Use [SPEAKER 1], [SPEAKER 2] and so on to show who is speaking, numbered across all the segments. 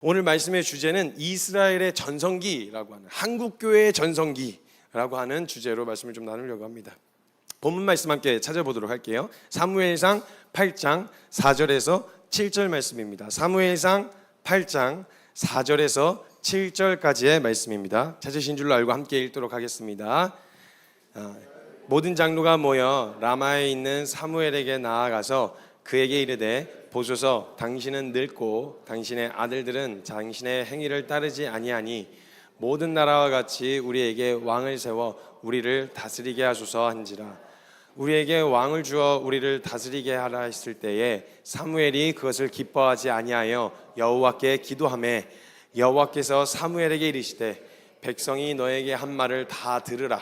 [SPEAKER 1] 오늘 말씀의 주제는 이스라엘의 전성기라고 하는, 한국교회의 전성기라고 하는 주제로 말씀을 좀 나누려고 합니다. 본문 말씀 함께 찾아보도록 할게요. 사무엘상 8장 4절에서 7절 말씀입니다. 사무엘상 8장 4절에서 7절까지의 말씀입니다. 찾으신 줄로 알고 함께 읽도록 하겠습니다. 모든 장로가 모여 라마에 있는 사무엘에게 나아가서 그에게 이르되, 보소서, 당신은 늙고 당신의 아들들은 당신의 행위를 따르지 아니하니 모든 나라와 같이 우리에게 왕을 세워 우리를 다스리게 하소서 한지라. 우리에게 왕을 주어 우리를 다스리게 하라 했을 때에 사무엘이 그것을 기뻐하지 아니하여 여호와께 기도하매, 여호와께서 사무엘에게 이르시되, 백성이 너에게 한 말을 다 들으라.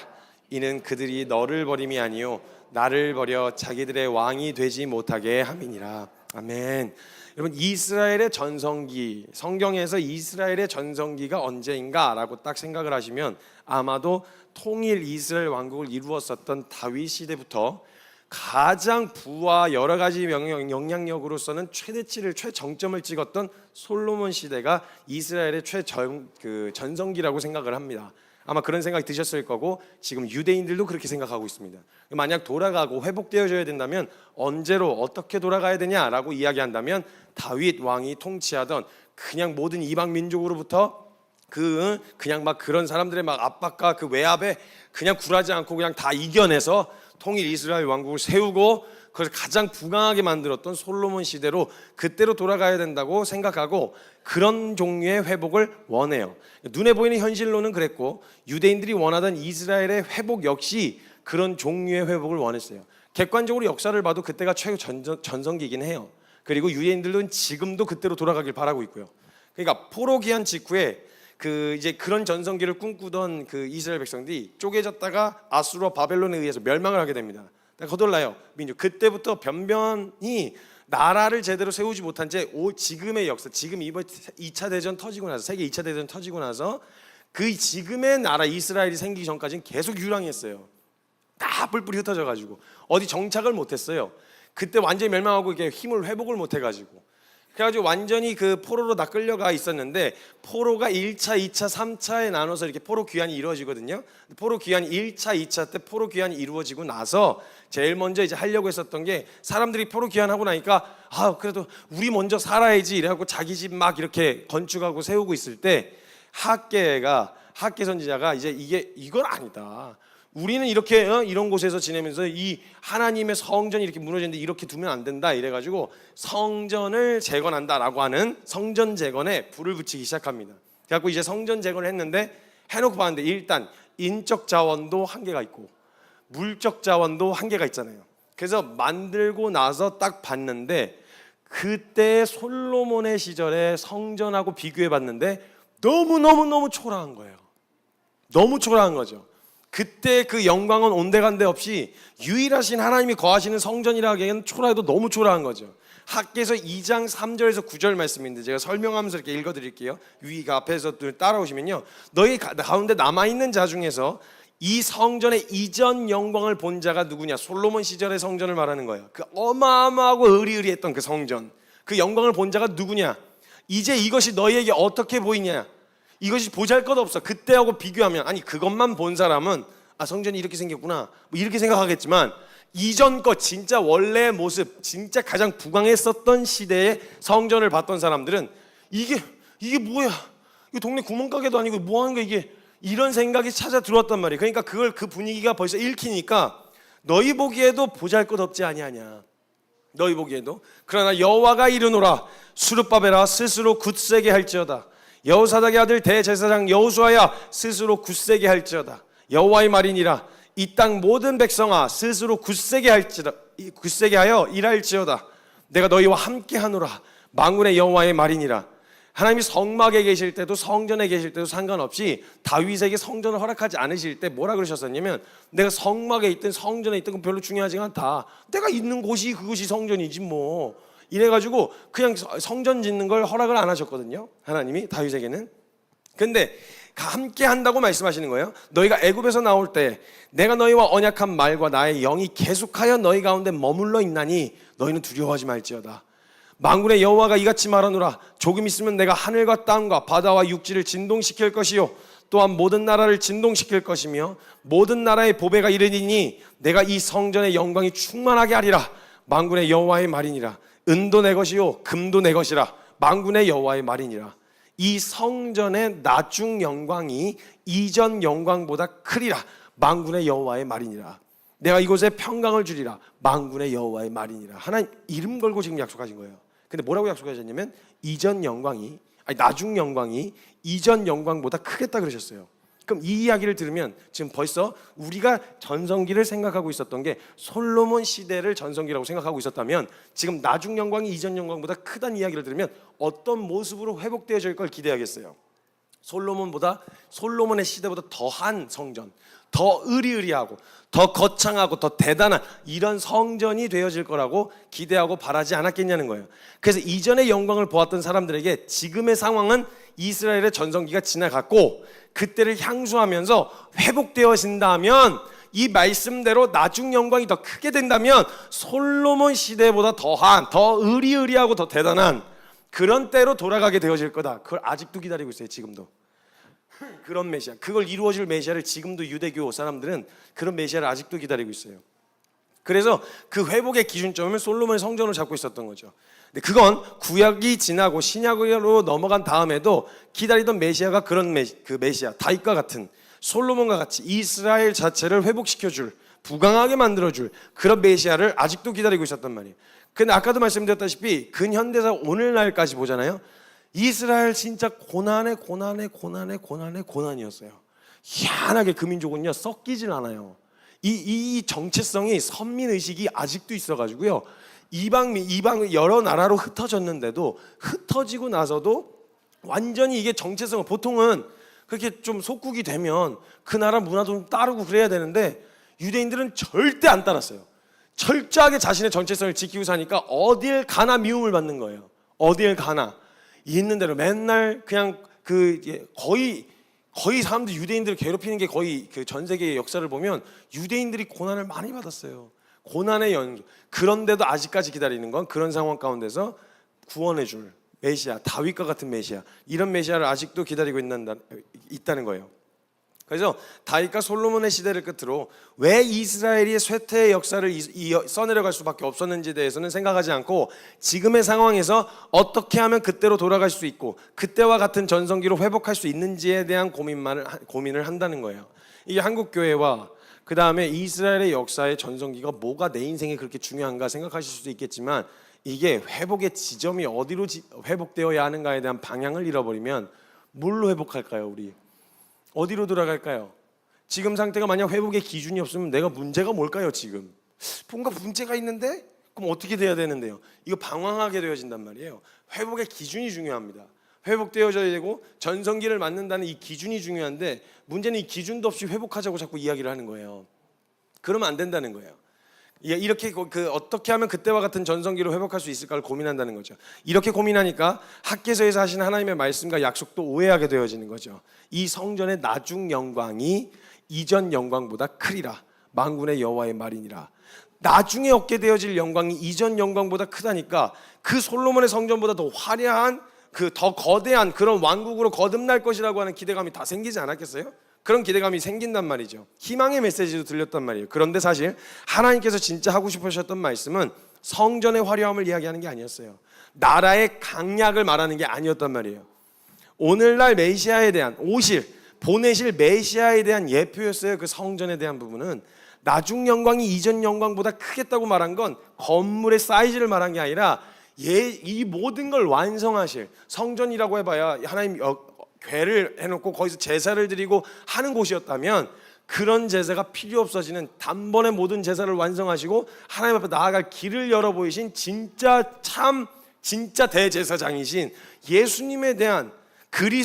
[SPEAKER 1] 이는 그들이 너를 버림이 아니요 나를 버려 자기들의 왕이 되지 못하게 함이니라. 아멘. 여러분, 이스라엘의 전성기, 성경에서 이스라엘의 전성기가 언제인가라고 딱 생각을 하시면 아마도 통일 이스라엘 왕국을 이루었었던 다윗 시대부터 가장 부와 여러 가지 영향력으로서는 최대치를, 최정점을 찍었던 솔로몬 시대가 이스라엘의 전성기라고 생각을 합니다. 아마 그런 생각이 드셨을 거고, 지금 유대인들도 그렇게 생각하고 있습니다. 만약 돌아가고 회복되어져야 된다면 언제로 어떻게 돌아가야 되냐라고 이야기한다면, 다윗 왕이 통치하던 그냥 모든 이방 민족으로부터 그냥 막 그런 사람들의 막 압박과 그 외압에 그냥 굴하지 않고 그냥 다 이겨내서 통일 이스라엘 왕국을 세우고 그래서 가장 부강하게 만들었던 솔로몬 시대로, 그때로 돌아가야 된다고 생각하고 그런 종류의 회복을 원해요. 눈에 보이는 현실로는 그랬고, 유대인들이 원하던 이스라엘의 회복 역시 그런 종류의 회복을 원했어요. 객관적으로 역사를 봐도 그때가 최고 전성기이긴 해요. 그리고 유대인들은 지금도 그때로 돌아가길 바라고 있고요. 그러니까 포로 귀환 직후에 이제 그런 전성기를 꿈꾸던 그 이스라엘 백성들이 쪼개졌다가 아수르와 바벨론에 의해서 멸망을 하게 됩니다. 거덜나요, 민족. 그때부터 변변히 나라를 제대로 세우지 못한 채 지금의 역사, 지금 이번 2차 대전 터지고 나서, 세계 2차 대전 터지고 나서 그 지금의 나라 이스라엘이 생기기 전까지는 계속 유랑했어요. 다 뿔뿔이 흩어져가지고 어디 정착을 못했어요. 그때 완전히 멸망하고 이게 힘을 회복을 못해가지고, 그래가지고 완전히 그 포로로 다 끌려가 있었는데, 포로가 1차, 2차, 3차에 나눠서 이렇게 포로 귀환이 이루어지거든요. 포로 귀환이 1차, 2차 때 포로 귀환이 이루어지고 나서 제일 먼저 이제 하려고 했었던 게, 사람들이 포로 귀환하고 나니까 그래도 우리 먼저 살아야지 이래갖고 자기 집 막 이렇게 건축하고 세우고 있을 때, 학계 선지자가 이제 이건 아니다. 우리는 이렇게 이런 곳에서 지내면서 이 하나님의 성전이 이렇게 무너지는데 이렇게 두면 안 된다 이래가지고 성전을 재건한다라고 하는 성전 재건에 불을 붙이기 시작합니다. 그래갖고 이제 성전 재건을 했는데, 해놓고 봤는데 일단 인적 자원도 한계가 있고 물적 자원도 한계가 있잖아요. 그래서 만들고 나서 딱 봤는데, 그때 솔로몬의 시절에 성전하고 비교해 봤는데 너무 초라한 거예요. 너무 초라한 거죠. 그때 그 영광은 온데간데 없이 유일하신 하나님이 거하시는 성전이라 하기에는 초라해도 너무 초라한 거죠. 학개서 2장 3절에서 9절 말씀인데 제가 설명하면서 이렇게 읽어드릴게요. 위가 앞에서 따라오시면요, 너희 가운데 남아있는 자 중에서 이 성전의 이전 영광을 본 자가 누구냐? 솔로몬 시절의 성전을 말하는 거예요. 그 어마어마하고 의리의리했던 그 성전, 그 영광을 본 자가 누구냐? 이제 이것이 너희에게 어떻게 보이냐? 이것이 보잘것없어. 그때하고 비교하면, 아니 그것만 본 사람은 성전이 이렇게 생겼구나 뭐 이렇게 생각하겠지만, 이전 것 진짜 원래의 모습, 진짜 가장 부강했었던 시대의 성전을 봤던 사람들은 이게 뭐야? 이거 동네 구멍가게도 아니고 뭐 하는 거야 이게? 이런 생각이 찾아 들어왔단 말이에요. 그러니까 그 분위기가 벌써 읽히니까, 너희 보기에도 보잘것없지 아니하냐? 너희 보기에도. 그러나 여호와가 이르노라, 수르바벨아 스스로 굳세게 할지어다. 여호사닥의 아들 대제사장 여호수아야 스스로 굳세게 할지어다. 여호와의 말이니라. 이 땅 모든 백성아 스스로 굳세게 하여 일할지어다. 내가 너희와 함께 하노라. 만군의 여호와의 말이니라. 하나님이 성막에 계실 때도 성전에 계실 때도 상관없이 다윗에게 성전을 허락하지 않으실 때 뭐라 그러셨었냐면, 내가 성막에 있든 성전에 있든 그건 별로 중요하지 않다. 내가 있는 곳이 그곳이 성전이지 뭐. 이래가지고 그냥 성전 짓는 걸 허락을 안 하셨거든요, 하나님이 다윗에게는. 근데 함께 한다고 말씀하시는 거예요. 너희가 애굽에서 나올 때 내가 너희와 언약한 말과 나의 영이 계속하여 너희 가운데 머물러 있나니 너희는 두려워하지 말지어다. 만군의 여호와가 이같이 말하노라. 조금 있으면 내가 하늘과 땅과 바다와 육지를 진동시킬 것이요 또한 모든 나라를 진동시킬 것이며 모든 나라의 보배가 이르니니 내가 이 성전의 영광이 충만하게 하리라. 만군의 여호와의 말이니라. 은도 내 것이요 금도 내 것이라. 만군의 여호와의 말이니라. 이 성전의 나중 영광이 이전 영광보다 크리라. 만군의 여호와의 말이니라. 내가 이곳에 평강을 주리라. 만군의 여호와의 말이니라. 하나님 이름 걸고 지금 약속하신 거예요. 근데 뭐라고 약속하셨냐면 이전 영광이 나중 영광이 이전 영광보다 크겠다 그러셨어요. 그럼 이 이야기를 들으면 지금 벌써 우리가 전성기를 생각하고 있었던 게 솔로몬 시대를 전성기라고 생각하고 있었다면 지금 나중 영광이 이전 영광보다 크다는 이야기를 들으면 어떤 모습으로 회복되어질 걸 기대하겠어요. 솔로몬의 시대보다 더한 성전, 더 의리의리하고 더 거창하고 더 대단한 이런 성전이 되어질 거라고 기대하고 바라지 않았겠냐는 거예요. 그래서 이전의 영광을 보았던 사람들에게 지금의 상황은 이스라엘의 전성기가 지나갔고 그때를 향수하면서 회복되어진다면 이 말씀대로 나중 영광이 더 크게 된다면 솔로몬 시대보다 더한 더 의리의리하고 더 대단한 그런 때로 돌아가게 되어질 거다. 그걸 아직도 기다리고 있어요. 지금도. 그런 메시아, 그걸 이루어질 메시아를 지금도 유대교 사람들은 그런 메시아를 아직도 기다리고 있어요. 그래서 그 회복의 기준점은 솔로몬의 성전을 잡고 있었던 거죠. 근데 그건 구약이 지나고 신약으로 넘어간 다음에도 기다리던 메시아가 그런 그 메시아 다윗과 같은 솔로몬과 같이 이스라엘 자체를 회복시켜줄 부강하게 만들어줄 그런 메시아를 아직도 기다리고 있었단 말이에요. 근데 아까도 말씀드렸다시피 근현대사 오늘날까지 보잖아요. 이스라엘 진짜 고난이었어요. 희한하게 그 민족은요 섞이질 않아요. 이 정체성이 선민의식이 아직도 있어가지고요 이방 여러 나라로 흩어졌는데도 흩어지고 나서도 완전히 이게 정체성은 보통은 그렇게 좀 속국이 되면 그 나라 문화도 좀 따르고 그래야 되는데 유대인들은 절대 안 따랐어요. 철저하게 자신의 정체성을 지키고 사니까 어딜 가나 미움을 받는 거예요. 어딜 가나 있는 대로 맨날 그냥 거의 사람들 유대인들을 괴롭히는 게 거의 그 전 세계의 역사를 보면 유대인들이 고난을 많이 받았어요. 고난의 연속. 그런데도 아직까지 기다리는 건 그런 상황 가운데서 구원해줄 메시아, 다윗과 같은 메시아, 이런 메시아를 아직도 기다리고 있다는 거예요. 그래서 다윗과 솔로몬의 시대를 끝으로 왜 이스라엘이 쇠퇴의 역사를 써내려갈 수밖에 없었는지에 대해서는 생각하지 않고 지금의 상황에서 어떻게 하면 그때로 돌아갈 수 있고 그때와 같은 전성기로 회복할 수 있는지에 대한 고민을 한다는 거예요. 이게 한국교회와 그 다음에 이스라엘의 역사의 전성기가 뭐가 내 인생에 그렇게 중요한가 생각하실 수도 있겠지만 이게 회복의 지점이 어디로 회복되어야 하는가에 대한 방향을 잃어버리면 뭘로 회복할까요? 우리 어디로 돌아갈까요? 지금 상태가 만약 회복의 기준이 없으면 내가 문제가 뭘까요? 지금 뭔가 문제가 있는데 그럼 어떻게 돼야 되는데요? 이거 방황하게 되어진단 말이에요. 회복의 기준이 중요합니다. 회복되어져야 되고 전성기를 맞는다는 이 기준이 중요한데 문제는 이 기준도 없이 회복하자고 자꾸 이야기를 하는 거예요. 그러면 안 된다는 거예요. 이렇게 어떻게 하면 그때와 같은 전성기로 회복할 수 있을까를 고민한다는 거죠. 이렇게 고민하니까 학개서에서 하신 하나님의 말씀과 약속도 오해하게 되어지는 거죠. 이 성전의 나중 영광이 이전 영광보다 크리라. 만군의 여호와의 말이니라. 나중에 얻게 되어질 영광이 이전 영광보다 크다니까 그 솔로몬의 성전보다 더 화려한 더 거대한 그런 왕국으로 거듭날 것이라고 하는 기대감이 다 생기지 않았겠어요? 그런 기대감이 생긴단 말이죠. 희망의 메시지도 들렸단 말이에요. 그런데 사실 하나님께서 진짜 하고 싶으셨던 말씀은 성전의 화려함을 이야기하는 게 아니었어요. 나라의 강약을 말하는 게 아니었단 말이에요. 오늘날 메시아에 대한 보내실 메시아에 대한 예표였어요. 그 성전에 대한 부분은 나중 영광이 이전 영광보다 크겠다고 말한 건 건물의 사이즈를 말한 게 아니라 이 모든 걸 완성하실 성전이라고 해봐야 하나님 궤를 해놓고 거기서 제사를 드리고 하는 곳이었다면 그런 제사가 필요 없어지는 단번에 모든 제사를 완성하시고 하나님 앞에 나아갈 길을 열어 보이신 진짜 대제사장이신 예수님에 대한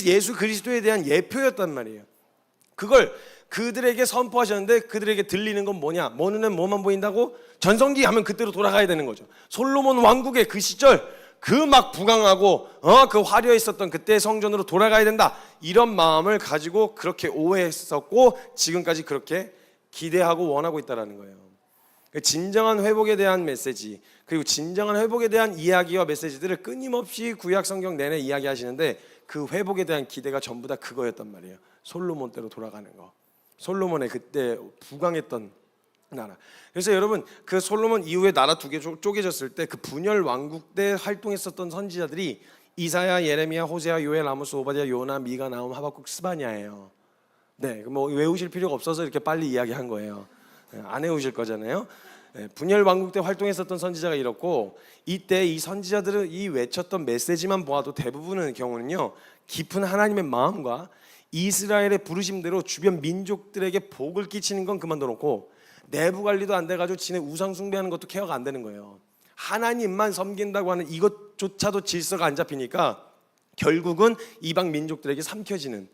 [SPEAKER 1] 예수 그리스도에 대한 예표였단 말이에요. 그걸 그들에게 선포하셨는데 그들에게 들리는 건 뭐냐? 뭐 눈엔 뭐만 보인다고? 전성기 하면 그때로 돌아가야 되는 거죠. 솔로몬 왕국의 그 시절 그 막 부강하고 그 화려했었던 그때의 성전으로 돌아가야 된다. 이런 마음을 가지고 그렇게 오해했었고 지금까지 그렇게 기대하고 원하고 있다라는 거예요. 진정한 회복에 대한 메시지, 그리고 진정한 회복에 대한 이야기와 메시지들을 끊임없이 구약 성경 내내 이야기하시는데 그 회복에 대한 기대가 전부 다 그거였단 말이에요. 솔로몬 때로 돌아가는 거. 솔로몬의 그때 부강했던 나라. 그래서 여러분, 그 솔로몬 이후에 나라 두 개 쪼개졌을 때 그 분열 왕국 때 활동했었던 선지자들이 이사야, 예레미야, 호세아, 요엘, 아모스, 오바댜, 요나, 미가, 나훔, 하박국, 스바냐예요. 네, 뭐 외우실 필요가 없어서 이렇게 빨리 이야기한 거예요. 안 외우실 거잖아요. 분열 왕국 때 활동했었던 선지자가 이렇고, 이때 이 선지자들은 이 외쳤던 메시지만 보아도 대부분의 경우는요, 깊은 하나님의 마음과 이스라엘의 부르심대로 주변 민족들에게 복을 끼치는 건 그만둬 놓고 내부 관리도 안 돼가지고 지네 우상 숭배하는 것도 케어가 안 되는 거예요. 하나님만 섬긴다고 하는 이것조차도 질서가 안 잡히니까 결국은 이방 민족들에게 삼켜지는,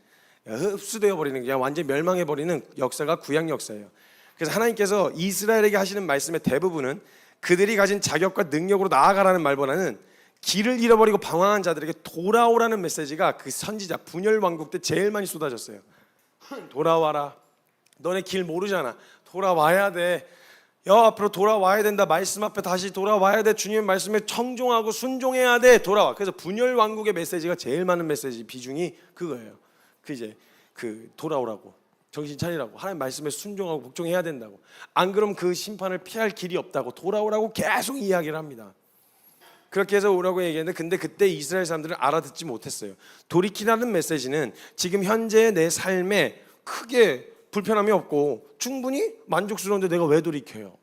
[SPEAKER 1] 흡수되어 버리는, 그냥 완전히 멸망해 버리는 역사가 구약 역사예요. 그래서 하나님께서 이스라엘에게 하시는 말씀의 대부분은 그들이 가진 자격과 능력으로 나아가라는 말보다는 길을 잃어버리고 방황한 자들에게 돌아오라는 메시지가 그 선지자 분열 왕국 때 제일 많이 쏟아졌어요. 돌아와라. 너네 길 모르잖아. 돌아와야 돼. 앞으로 돌아와야 된다. 말씀 앞에 다시 돌아와야 돼. 주님의 말씀에 청종하고 순종해야 돼. 돌아와. 그래서 분열 왕국의 메시지가 제일 많은 메시지 비중이 그거예요. 그 돌아오라고. 정신 차리라고. 하나님 말씀에 순종하고 복종해야 된다고. 안 그러면 그 심판을 피할 길이 없다고. 돌아오라고 계속 이야기를 합니다. 그렇게 해서 오라고 얘기했는데, 근데 그때 이스라엘 사람들은 알아듣지 못했어요. 돌이키라는 메시지는 지금 현재 내 삶에 크게 불편함이 없고 충분히 만족스러운데 내가 왜 돌이켜요?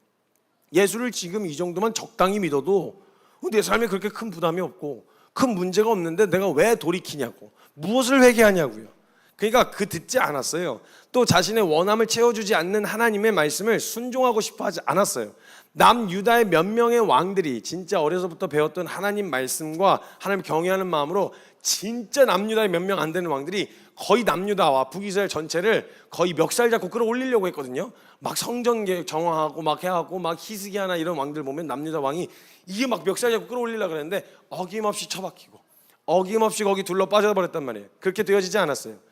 [SPEAKER 1] 예수를 지금 이 정도만 적당히 믿어도 내 삶에 그렇게 큰 부담이 없고 큰 문제가 없는데 내가 왜 돌이키냐고. 무엇을 회개하냐고요. 그러니까 듣지 않았어요. 또 자신의 원함을 채워주지 않는 하나님의 말씀을 순종하고 싶어 하지 않았어요. 남유다의 몇 명의 왕들이 진짜 어려서부터 배웠던 하나님 말씀과 하나님 경외하는 마음으로 진짜 남유다의 몇 명 안 되는 왕들이 거의 남유다와 북이스라엘 전체를 거의 멱살 잡고 끌어올리려고 했거든요. 막 성전 정화하고 막 해하고 막 히스기야나 이런 왕들 보면 남유다 왕이 이게 막 멱살 잡고 끌어올리려고 그랬는데 어김없이 처박히고 어김없이 거기 둘러 빠져버렸단 말이에요. 그렇게 되어지지 않았어요.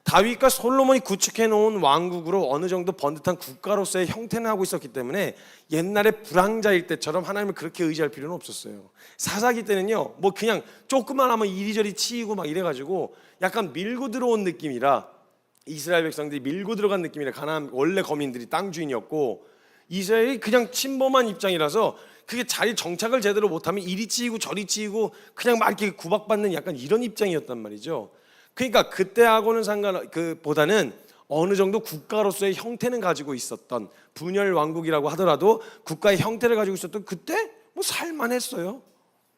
[SPEAKER 1] 다윗과 솔로몬이 구축해 놓은 왕국으로 어느 정도 번듯한 국가로서의 형태는 하고 있었기 때문에 옛날에 불황자일 때처럼 하나님을 그렇게 의지할 필요는 없었어요. 사사기 때는요, 뭐 그냥 조금만 하면 이리저리 치이고 막 이래가지고 약간 밀고 들어온 느낌이라, 이스라엘 백성들이 밀고 들어간 느낌이라, 가나안 원래 거민들이 땅 주인이었고 이스라엘이 그냥 침범한 입장이라서 그게 자리 정착을 제대로 못하면 이리 치이고 저리 치이고 그냥 막 이렇게 구박받는 약간 이런 입장이었단 말이죠. 그러니까 그때하고는 보다는 어느 정도 국가로서의 형태는 가지고 있었던, 분열 왕국이라고 하더라도 국가의 형태를 가지고 있었던, 그때 뭐 살만했어요.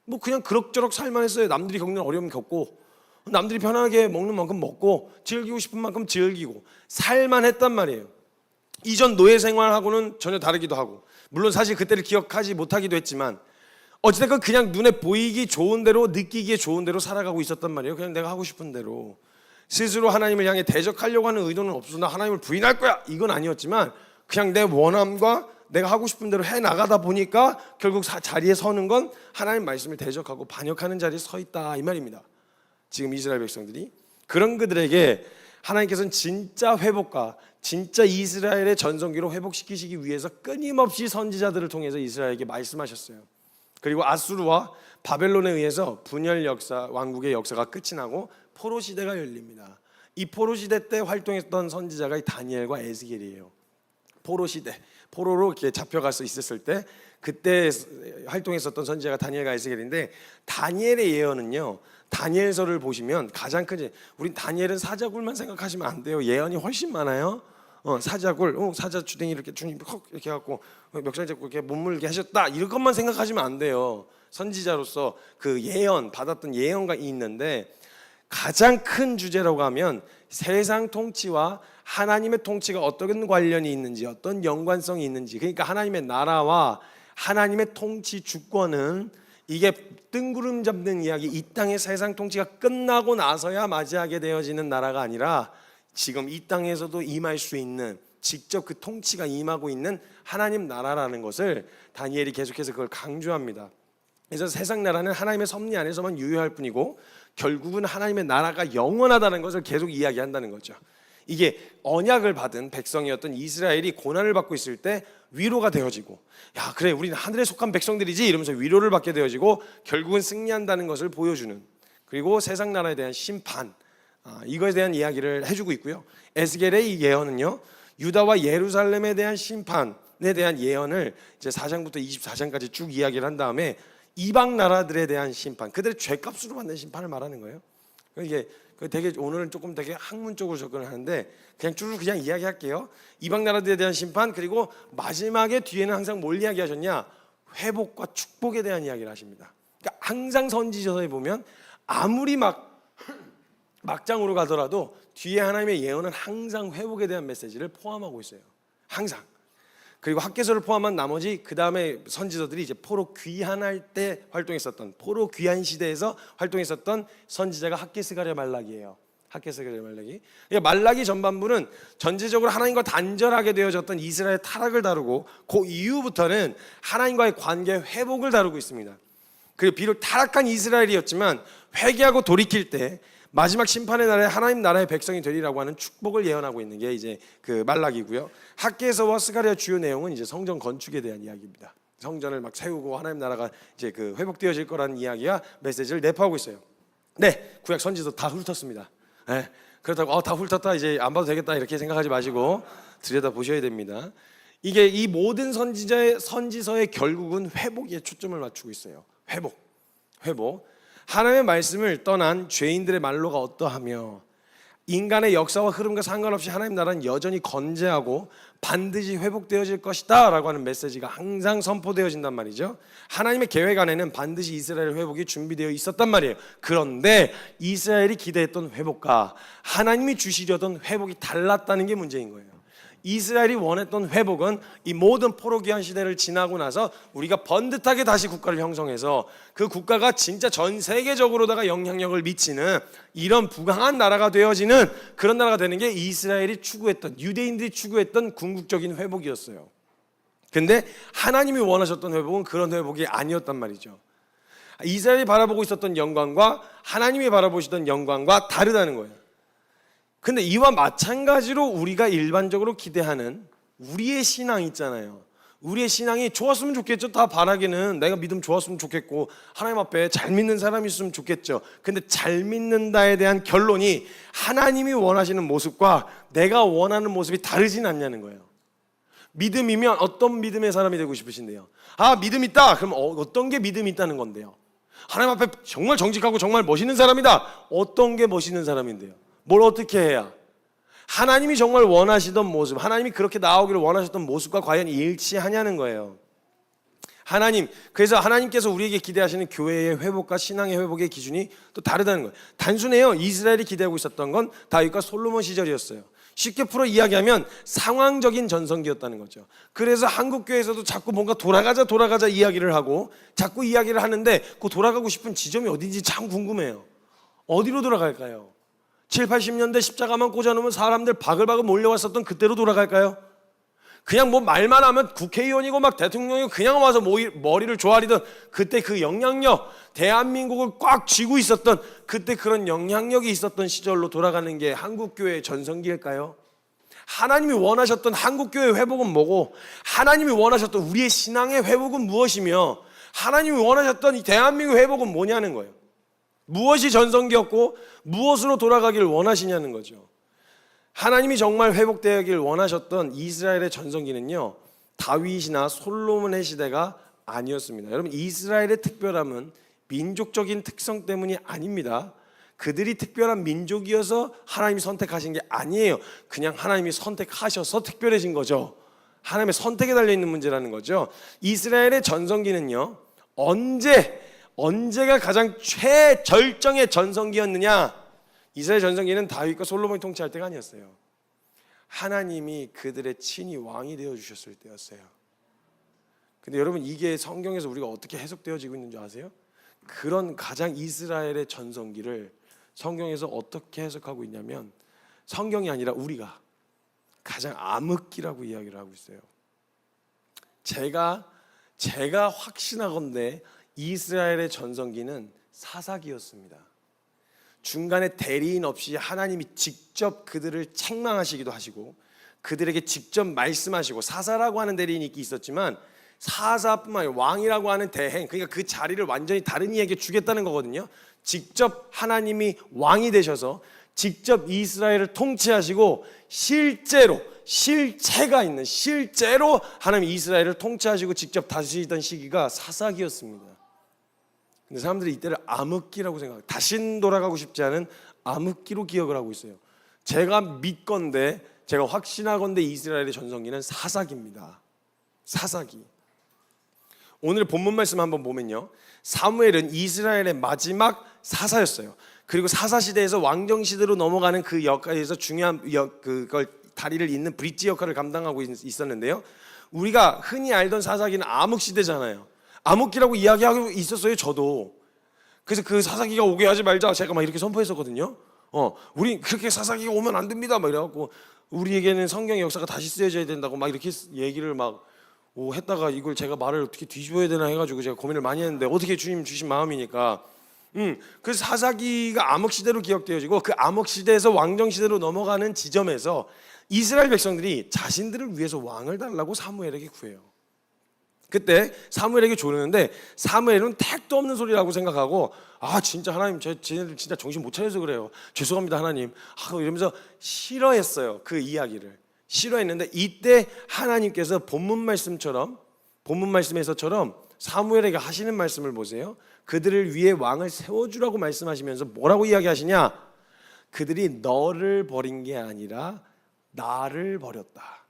[SPEAKER 1] 뭐 그냥 그럭저럭 살만했어요. 남들이 겪는 어려움 겪고 남들이 편하게 먹는 만큼 먹고 즐기고 싶은 만큼 즐기고 살만했단 말이에요. 이전 노예 생활하고는 전혀 다르기도 하고, 물론 사실 그때를 기억하지 못하기도 했지만 어찌됐건 그냥 눈에 보이기 좋은 대로, 느끼기에 좋은 대로 살아가고 있었단 말이에요. 그냥 내가 하고 싶은 대로. 스스로 하나님을 향해 대적하려고 하는 의도는 없어. 나 하나님을 부인할 거야, 이건 아니었지만 그냥 내 원함과 내가 하고 싶은 대로 해나가다 보니까 결국 자리에 서는 건 하나님 말씀을 대적하고 반역하는 자리에 서 있다, 이 말입니다. 지금 이스라엘 백성들이. 그런 그들에게 하나님께서는 진짜 회복과 진짜 이스라엘의 전성기로 회복시키시기 위해서 끊임없이 선지자들을 통해서 이스라엘에게 말씀하셨어요. 그리고 아수르와 바벨론에 의해서 분열 역사, 왕국의 역사가 끝이 나고 포로 시대가 열립니다. 이 포로 시대 때 활동했던 선지자가 이 다니엘과 에스겔이에요. 포로 시대, 포로로 이렇게 잡혀가서 있었을 때 그때 활동했었던 선지자가 다니엘과 에스겔인데, 다니엘의 예언은요, 다니엘서를 보시면 가장 큰, 우린 다니엘은 사자굴만 생각하시면 안 돼요. 예언이 훨씬 많아요. 사자굴, 사자 주댕이 이렇게 주님 이렇게 갖고 멱살 잡고 이렇게 몸물게 하셨다, 이런 것만 생각하시면 안 돼요. 선지자로서 그 예언 받았던 예언가 있는데, 가장 큰 주제라고 하면 세상 통치와 하나님의 통치가 어떤 관련이 있는지, 어떤 연관성이 있는지, 그러니까 하나님의 나라와 하나님의 통치 주권은 이게 뜬구름 잡는 이야기, 이 땅의 세상 통치가 끝나고 나서야 맞이하게 되어지는 나라가 아니라 지금 이 땅에서도 임할 수 있는, 직접 그 통치가 임하고 있는 하나님 나라라는 것을 다니엘이 계속해서 그걸 강조합니다. 그래서 세상 나라는 하나님의 섭리 안에서만 유효할 뿐이고 결국은 하나님의 나라가 영원하다는 것을 계속 이야기한다는 거죠. 이게 언약을 받은 백성이었던 이스라엘이 고난을 받고 있을 때 위로가 되어지고, 야 그래 우리는 하늘에 속한 백성들이지 이러면서 위로를 받게 되어지고 결국은 승리한다는 것을 보여주는, 그리고 세상 나라에 대한 심판, 이거에 대한 이야기를 해주고 있고요. 에스겔의 예언은요, 유다와 예루살렘에 대한 심판에 대한 예언을 이제 4장부터 24장까지 쭉 이야기를 한 다음에 이방 나라들에 대한 심판, 그들의 죄값으로 받는 심판을 말하는 거예요. 이게 되게 오늘은 조금 되게 학문적으로 접근을 하는데 그냥 쭉 그냥 이야기할게요. 이방 나라들에 대한 심판, 그리고 마지막에 뒤에는 항상 뭘 이야기하셨냐? 회복과 축복에 대한 이야기를 하십니다. 그러니까 항상 선지서에 보면 아무리 막장으로 가더라도 뒤에 하나님의 예언은 항상 회복에 대한 메시지를 포함하고 있어요. 항상. 그리고 학개서를 포함한 나머지 그 다음에 선지서들이 이제 포로 귀환할 때 활동했었던, 포로 귀환 시대에서 활동했었던 선지자가 학개스가랴 말라기예요. 학개스가랴 말라기. 말라기 전반부는 전체적으로 하나님과 단절하게 되어졌던 이스라엘 타락을 다루고 그 이후부터는 하나님과의 관계 회복을 다루고 있습니다. 그리고 비록 타락한 이스라엘이었지만 회개하고 돌이킬 때 마지막 심판의 날에 하나님 나라의 백성이 되리라고 하는 축복을 예언하고 있는 게 이제 그 말라기고요. 학개서와 스가랴 주요 내용은 이제 성전 건축에 대한 이야기입니다. 성전을 막 세우고 하나님 나라가 이제 그 회복되어질 거라는 이야기와 메시지를 내포하고 있어요. 네, 구약 선지서 다 훑었습니다. 네, 그렇다고 다 훑었다 이제 안 봐도 되겠다 이렇게 생각하지 마시고 들여다 보셔야 됩니다. 이게 이 모든 선지서의 결국은 회복에 초점을 맞추고 있어요. 회복. 하나님의 말씀을 떠난 죄인들의 말로가 어떠하며 인간의 역사와 흐름과 상관없이 하나님 나라는 여전히 건재하고 반드시 회복되어질 것이다 라고 하는 메시지가 항상 선포되어진단 말이죠. 하나님의 계획 안에는 반드시 이스라엘 회복이 준비되어 있었단 말이에요. 그런데 이스라엘이 기대했던 회복과 하나님이 주시려던 회복이 달랐다는 게 문제인 거예요. 이스라엘이 원했던 회복은 이 모든 포로 귀환 시대를 지나고 나서 우리가 번듯하게 다시 국가를 형성해서 그 국가가 진짜 전 세계적으로다가 영향력을 미치는 이런 부강한 나라가 되어지는 그런 나라가 되는 게 이스라엘이 추구했던, 유대인들이 추구했던 궁극적인 회복이었어요. 근데 하나님이 원하셨던 회복은 그런 회복이 아니었단 말이죠. 이스라엘이 바라보고 있었던 영광과 하나님이 바라보시던 영광과 다르다는 거예요. 근데 이와 마찬가지로 우리가 일반적으로 기대하는 우리의 신앙 있잖아요. 우리의 신앙이 좋았으면 좋겠죠. 다 바라기는 내가 믿음 좋았으면 좋겠고 하나님 앞에 잘 믿는 사람이 있으면 좋겠죠. 근데 잘 믿는다에 대한 결론이 하나님이 원하시는 모습과 내가 원하는 모습이 다르진 않냐는 거예요. 믿음이면 어떤 믿음의 사람이 되고 싶으신데요? 믿음 있다. 그럼 어떤 게 믿음이 있다는 건데요? 하나님 앞에 정말 정직하고 정말 멋있는 사람이다. 어떤 게 멋있는 사람인데요? 뭘 어떻게 해야 하나님이 정말 원하시던 모습, 하나님이 그렇게 나오기를 원하셨던 모습과 과연 일치하냐는 거예요. 그래서 하나님께서 우리에게 기대하시는 교회의 회복과 신앙의 회복의 기준이 또 다르다는 거예요. 단순해요. 이스라엘이 기대하고 있었던 건 다윗과 솔로몬 시절이었어요. 쉽게 풀어 이야기하면 상황적인 전성기였다는 거죠. 그래서 한국교회에서도 자꾸 뭔가 돌아가자 이야기를 하고 자꾸 이야기를 하는데 그 돌아가고 싶은 지점이 어딘지 참 궁금해요. 어디로 돌아갈까요? 7, 80년대 십자가만 꽂아놓으면 사람들 바글바글 몰려왔었던 그때로 돌아갈까요? 그냥 뭐 말만 하면 국회의원이고 막 대통령이 그냥 와서 머리를 조아리던 그때 그 영향력, 대한민국을 꽉 쥐고 있었던 그때 그런 영향력이 있었던 시절로 돌아가는 게 한국교회의 전성기일까요? 하나님이 원하셨던 한국교회의 회복은 뭐고 하나님이 원하셨던 우리의 신앙의 회복은 무엇이며 하나님이 원하셨던 이 대한민국 회복은 뭐냐는 거예요. 무엇이 전성기였고 무엇으로 돌아가길 원하시냐는 거죠. 하나님이 정말 회복되길 원하셨던 이스라엘의 전성기는요, 다윗이나 솔로몬의 시대가 아니었습니다. 여러분, 이스라엘의 특별함은 민족적인 특성 때문이 아닙니다. 그들이 특별한 민족이어서 하나님이 선택하신 게 아니에요. 그냥 하나님이 선택하셔서 특별해진 거죠. 하나님의 선택에 달려있는 문제라는 거죠. 이스라엘의 전성기는요, 언제가 가장 최절정의 전성기였느냐? 이스라엘 전성기는 다윗과 솔로몬이 통치할 때가 아니었어요. 하나님이 그들의 친히 왕이 되어주셨을 때였어요. 근데 여러분, 이게 성경에서 우리가 어떻게 해석되어지고 있는 줄 아세요? 그런 가장 이스라엘의 전성기를 성경에서 어떻게 해석하고 있냐면 성경이 아니라 우리가 가장 암흑기라고 이야기를 하고 있어요. 제가 확신하건대 이스라엘의 전성기는 사사기였습니다. 중간에 대리인 없이 하나님이 직접 그들을 책망하시기도 하시고 그들에게 직접 말씀하시고 사사라고 하는 대리인이 있었지만 사사뿐만 아니라 왕이라고 하는 대행, 그러니까 그 자리를 완전히 다른 이에게 주겠다는 거거든요. 직접 하나님이 왕이 되셔서 직접 이스라엘을 통치하시고 실체가 있는 실제로 하나님 이스라엘을 통치하시고 직접 다스리던 시기가 사사기였습니다. 근데 사람들이 이때를 암흑기라고 생각해요. 다신 돌아가고 싶지 않은 암흑기로 기억을 하고 있어요. 제가 믿건대, 제가 확신하건대 이스라엘의 전성기는 사사기입니다. 사사기. 오늘 본문 말씀 한번 보면요, 사무엘은 이스라엘의 마지막 사사였어요. 그리고 사사 시대에서 왕정 시대로 넘어가는 그 역할에서 중요한 그걸 다리를 잇는 브릿지 역할을 감당하고 있었는데요. 우리가 흔히 알던 사사기는 암흑 시대잖아요. 암흑기라고 이야기하고 있었어요, 저도. 그래서 그 사사기가 오게 하지 말자 제가 막 이렇게 선포했었거든요. 우리 그렇게 사사기가 오면 안 됩니다 막 이래갖고 우리에게는 성경의 역사가 다시 쓰여져야 된다고 막 이렇게 얘기를 막 했다가 이걸 제가 말을 어떻게 뒤집어야 되나 해가지고 제가 고민을 많이 했는데 어떻게 주님 주신 마음이니까 그래서 사사기가 암흑시대로 기억되어지고 그 암흑시대에서 왕정시대로 넘어가는 지점에서 이스라엘 백성들이 자신들을 위해서 왕을 달라고 사무엘에게 구해요. 그때 사무엘에게 조르는데 사무엘은 택도 없는 소리라고 생각하고 진짜 하나님 쟤네들 진짜 정신 못 차려서 그래요. 죄송합니다 하나님 이러면서 싫어했어요. 그 이야기를 싫어했는데 이때 하나님께서 본문 말씀에서처럼 사무엘에게 하시는 말씀을 보세요. 그들을 위해 왕을 세워주라고 말씀하시면서 뭐라고 이야기하시냐? 그들이 너를 버린 게 아니라 나를 버렸다.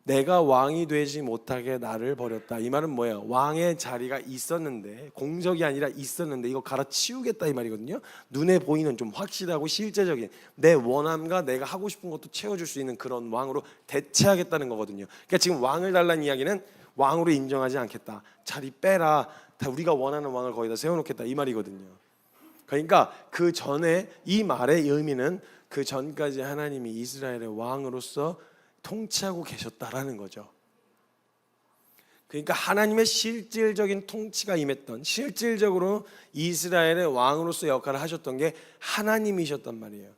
[SPEAKER 1] 내가 왕이 되지 못하게 나를 버렸다. 이 말은 뭐예요? 왕의 자리가 있었는데, 공적이 아니라 있었는데 이거 갈아치우겠다 이 말이거든요. 눈에 보이는 좀 확실하고 실제적인 내 원함과 내가 하고 싶은 것도 채워줄 수 있는 그런 왕으로 대체하겠다는 거거든요. 그러니까 지금 왕을 달라는 이야기는 왕으로 인정하지 않겠다. 자리 빼라. 다 우리가 원하는 왕을 거기다 세워놓겠다 이 말이거든요. 그러니까 그 전에 이 말의 의미는 그 전까지 하나님이 이스라엘의 왕으로서 통치하고 계셨다라는 거죠. 그러니까 하나님의 실질적인 통치가 임했던, 실질적으로 이스라엘의 왕으로서 역할을 하셨던 게 하나님이셨단 말이에요.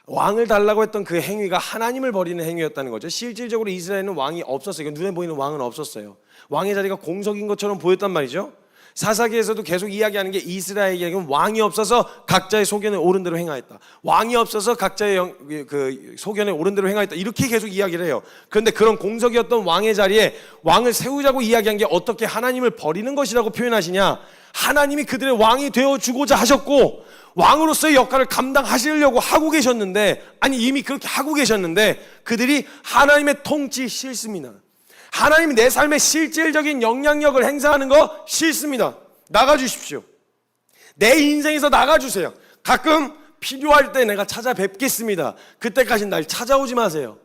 [SPEAKER 1] 왕을 달라고 했던 그 행위가 하나님을 버리는 행위였다는 거죠. 실질적으로 이스라엘은 왕이 없었어요. 눈에 보이는 왕은 없었어요. 왕의 자리가 공석인 것처럼 보였단 말이죠. 사사기에서도 계속 이야기하는 게 이스라엘에게는 왕이 없어서 각자의 소견에 옳은 대로 행하였다. 왕이 없어서 각자의 그 소견에 옳은 대로 행하였다. 이렇게 계속 이야기를 해요. 그런데 그런 공석이었던 왕의 자리에 왕을 세우자고 이야기한 게 어떻게 하나님을 버리는 것이라고 표현하시냐? 하나님이 그들의 왕이 되어주고자 하셨고 왕으로서의 역할을 감당하시려고 하고 계셨는데, 아니 이미 그렇게 하고 계셨는데 그들이 하나님의 통치 싫습니다. 하나님이 내 삶에 실질적인 영향력을 행사하는 거 싫습니다. 나가주십시오. 내 인생에서 나가주세요. 가끔 필요할 때 내가 찾아뵙겠습니다. 그때까지 날 찾아오지 마세요.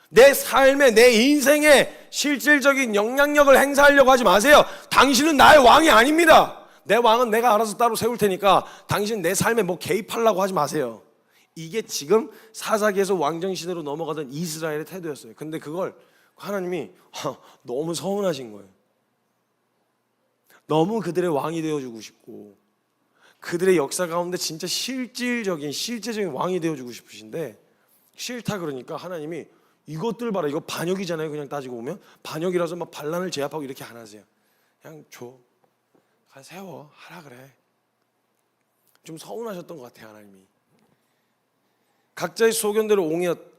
[SPEAKER 1] 내 삶에, 내 인생에 실질적인 영향력을 행사하려고 하지 마세요. 당신은 나의 왕이 아닙니다. 내 왕은 내가 알아서 따로 세울 테니까 당신 내 삶에 뭐 개입하려고 하지 마세요. 이게 지금 사사기에서 왕정시대로 넘어가던 이스라엘의 태도였어요. 근데 그걸 하나님이 너무 서운하신 거예요. 너무 그들의 왕이 되어주고 싶고 그들의 역사 가운데 진짜 실제적인 왕이 되어주고 싶으신데 싫다 그러니까 하나님이 이것들 봐라. 이거 반역이잖아요. 그냥 따지고 보면 반역이라서 막 반란을 제압하고 이렇게 안 하세요. 그냥 줘. 세워. 하라 그래. 좀 서운하셨던 것 같아요. 하나님이. 각자의 소견대로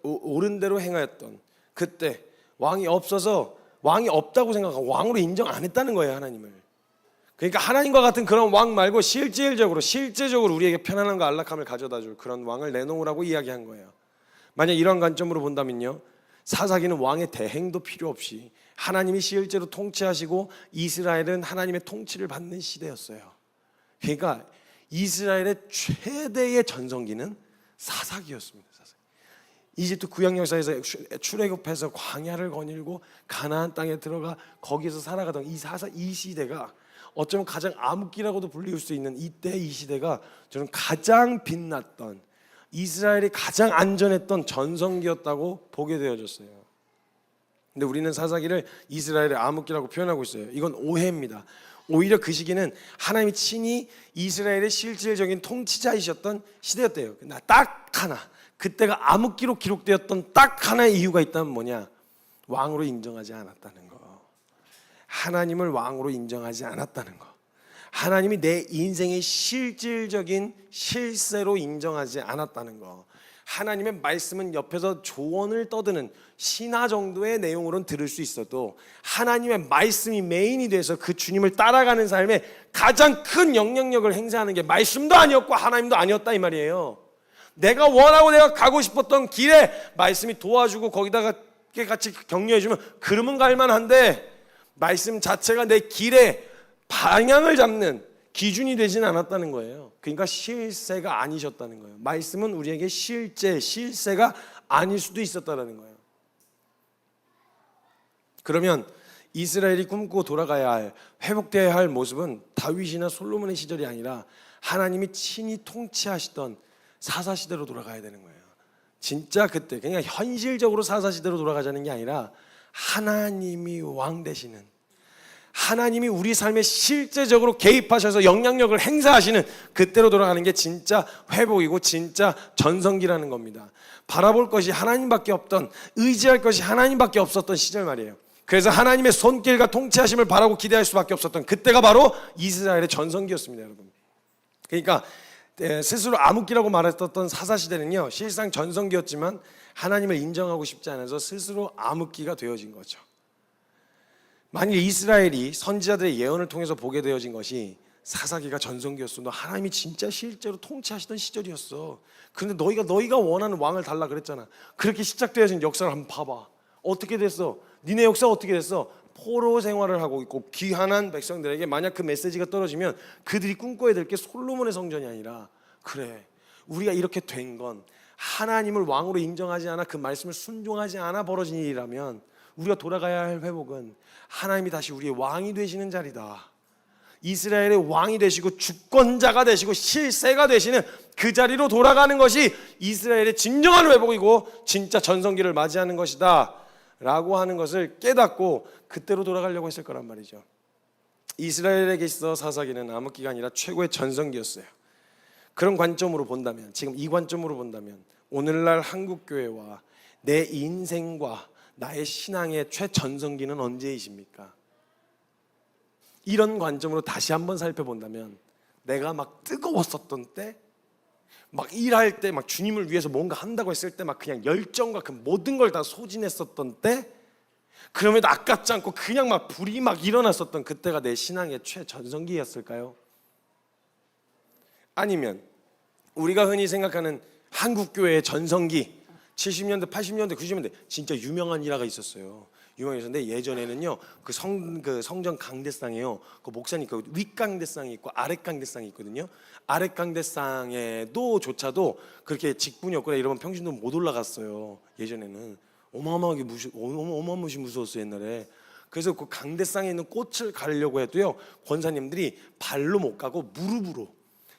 [SPEAKER 1] 옳은 대로 행하였던 그때 왕이 없어서 왕이 없다고 생각하고 왕으로 인정 안 했다는 거예요. 하나님을. 그러니까 하나님과 같은 그런 왕 말고 실제적으로 우리에게 편안함과 안락함을 가져다 줄 그런 왕을 내놓으라고 이야기한 거예요. 만약 이런 관점으로 본다면요, 사사기는 왕의 대행도 필요 없이 하나님이 실제로 통치하시고 이스라엘은 하나님의 통치를 받는 시대였어요. 그러니까 이스라엘의 최대의 전성기는 사사기였습니다. 이집트 구약 역사에서 출애굽해서 광야를 거닐고 가나안 땅에 들어가 거기서 살아가던 이 시대가 어쩌면 가장 암흑기라고도 불릴 수 있는 이때 이 시대가 저는 가장 빛났던, 이스라엘이 가장 안전했던 전성기였다고 보게 되어졌어요. 근데 우리는 사사기를 이스라엘의 암흑기라고 표현하고 있어요. 이건 오해입니다. 오히려 그 시기는 하나님이 친히 이스라엘의 실질적인 통치자이셨던 시대였대요. 나 딱 하나, 그때가 암흑기로 기록되었던 딱 하나의 이유가 있다면 뭐냐? 왕으로 인정하지 않았다는 거. 하나님을 왕으로 인정하지 않았다는 거. 하나님이 내 인생의 실질적인 실세로 인정하지 않았다는 거. 하나님의 말씀은 옆에서 조언을 떠드는 신화 정도의 내용으로는 들을 수 있어도 하나님의 말씀이 메인이 돼서 그 주님을 따라가는 삶에 가장 큰 영향력을 행사하는 게 말씀도 아니었고 하나님도 아니었다 이 말이에요. 내가 원하고 내가 가고 싶었던 길에 말씀이 도와주고 거기다가 같이 격려해주면 그러면 갈만한데, 말씀 자체가 내 길에 방향을 잡는 기준이 되진 않았다는 거예요. 그러니까 실세가 아니셨다는 거예요. 말씀은 우리에게 실세가 아닐 수도 있었다는 거예요. 그러면 이스라엘이 꿈꾸고 돌아가야 할, 회복되어야 할 모습은 다윗이나 솔로몬의 시절이 아니라 하나님이 친히 통치하시던 사사시대로 돌아가야 되는 거예요. 진짜 그때 그냥 현실적으로 사사시대로 돌아가자는 게 아니라 하나님이 왕 되시는, 하나님이 우리 삶에 실제적으로 개입하셔서 영향력을 행사하시는 그때로 돌아가는 게 진짜 회복이고 진짜 전성기라는 겁니다. 바라볼 것이 하나님밖에 없던, 의지할 것이 하나님밖에 없었던 시절 말이에요. 그래서 하나님의 손길과 통치하심을 바라고 기대할 수밖에 없었던 그때가 바로 이스라엘의 전성기였습니다, 여러분. 그러니까 스스로 암흑기라고 말했었던 사사시대는요, 실상 전성기였지만 하나님을 인정하고 싶지 않아서 스스로 암흑기가 되어진 거죠. 만일 이스라엘이 선지자들의 예언을 통해서 보게 되어진 것이 사사기가 전성기였어, 하나님이 진짜 실제로 통치하시던 시절이었어. 그런데 너희가 원하는 왕을 달라 그랬잖아. 그렇게 시작되어진 역사를 한번 봐봐. 어떻게 됐어? 니네 역사 어떻게 됐어? 포로 생활을 하고 있고 귀한한 백성들에게 만약 그 메시지가 떨어지면 그들이 꿈꿔야 될 게 솔로몬의 성전이 아니라, 그래, 우리가 이렇게 된 건 하나님을 왕으로 인정하지 않아 그 말씀을 순종하지 않아 벌어진 일이라면 우리가 돌아가야 할 회복은 하나님이 다시 우리의 왕이 되시는 자리다. 이스라엘의 왕이 되시고 주권자가 되시고 실세가 되시는 그 자리로 돌아가는 것이 이스라엘의 진정한 회복이고 진짜 전성기를 맞이하는 것이다 라고 하는 것을 깨닫고 그때로 돌아가려고 했을 거란 말이죠. 이스라엘에게 있어 사사기는 암흑기가 아니라 최고의 전성기였어요. 그런 관점으로 본다면, 지금 이 관점으로 본다면 오늘날 한국교회와 내 인생과 나의 신앙의 최전성기는 언제이십니까? 이런 관점으로 다시 한번 살펴본다면 내가 막 뜨거웠었던 때, 막 일할 때, 막 주님을 위해서 뭔가 한다고 했을 때 막 그냥 열정과 그 모든 걸 다 소진했었던 때, 그럼에도 아깝지 않고 그냥 막 불이 막 일어났었던 그때가 내 신앙의 최전성기였을까요? 아니면 우리가 흔히 생각하는 한국교회의 전성기, 70년대, 80년대, 90년대 진짜 유명한 일화가 있었어요. 유명했었는데 예전에는요 그 성전 강대상에요, 그 목사님 그 윗강대상이 있고 아랫강대상이 있거든요. 아랫강대상에도 조차도 그렇게 직분이 없거나 이러면 평신도 못 올라갔어요. 예전에는 어마어마하게 무서웠어요 옛날에. 그래서 그 강대상에 있는 꽃을 가려고 해도요 권사님들이 발로 못 가고 무릎으로,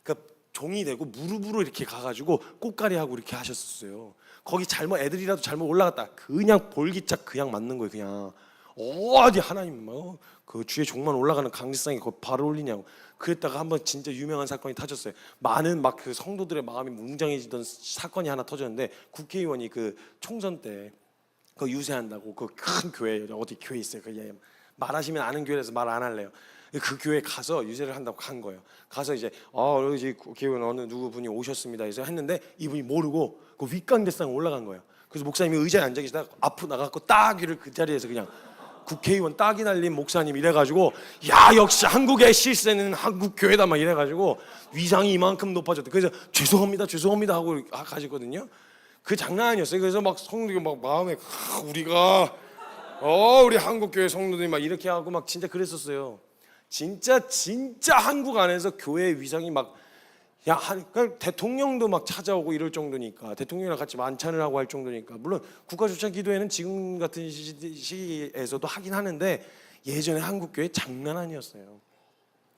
[SPEAKER 1] 그러니까 종이 되고 무릎으로 이렇게 가가지고 꽃가리하고 이렇게 하셨었어요. 거기 애들이라도 잘못 올라갔다 그냥 볼기짝 그냥 맞는 거예요. 그냥 어디 하나님 그 주의 종만 올라가는 강대상에 그 발을 올리냐고. 그랬다가 한번 진짜 유명한 사건이 터졌어요. 많은 막 그 성도들의 마음이 뭉장해지던 사건이 하나 터졌는데, 국회의원이 그 총선 때 그 유세한다고 그 큰 교회, 어디 교회 있어요. 그 말하시면 아는 교회라서 말 안 할래요. 그 교회에 가서 유세를 한다고 간 거예요. 가서 이제 여기 국회의원 어느 누구 분이 오셨습니다 해서 했는데 이분이 모르고 그 윗강대상에 올라간 거예요. 그래서 목사님이 의자에 앉아 계시다가 앞으로 나가고 따귀를 그 자리에서 그냥 국회의원 따귀 날린 목사님 이래가지고, 야 역시 한국의 실세는 한국 교회다 막 이래가지고 위상이 이만큼 높아졌대. 그래서 죄송합니다 하고 가시거든요. 그 장난 아니었어요. 그래서 막 성도들이 막 마음에 우리가 우리 한국 교회 성도들이 막 이렇게 하고 막 진짜 그랬었어요. 진짜 한국 안에서 교회의 위상이 막 그러니까 대통령도 막 찾아오고 이럴 정도니까, 대통령이랑 같이 만찬을 하고 할 정도니까. 물론 국가조찬 기도회는 지금 같은 시기에서도 하긴 하는데 예전에 한국교회 장난 아니었어요.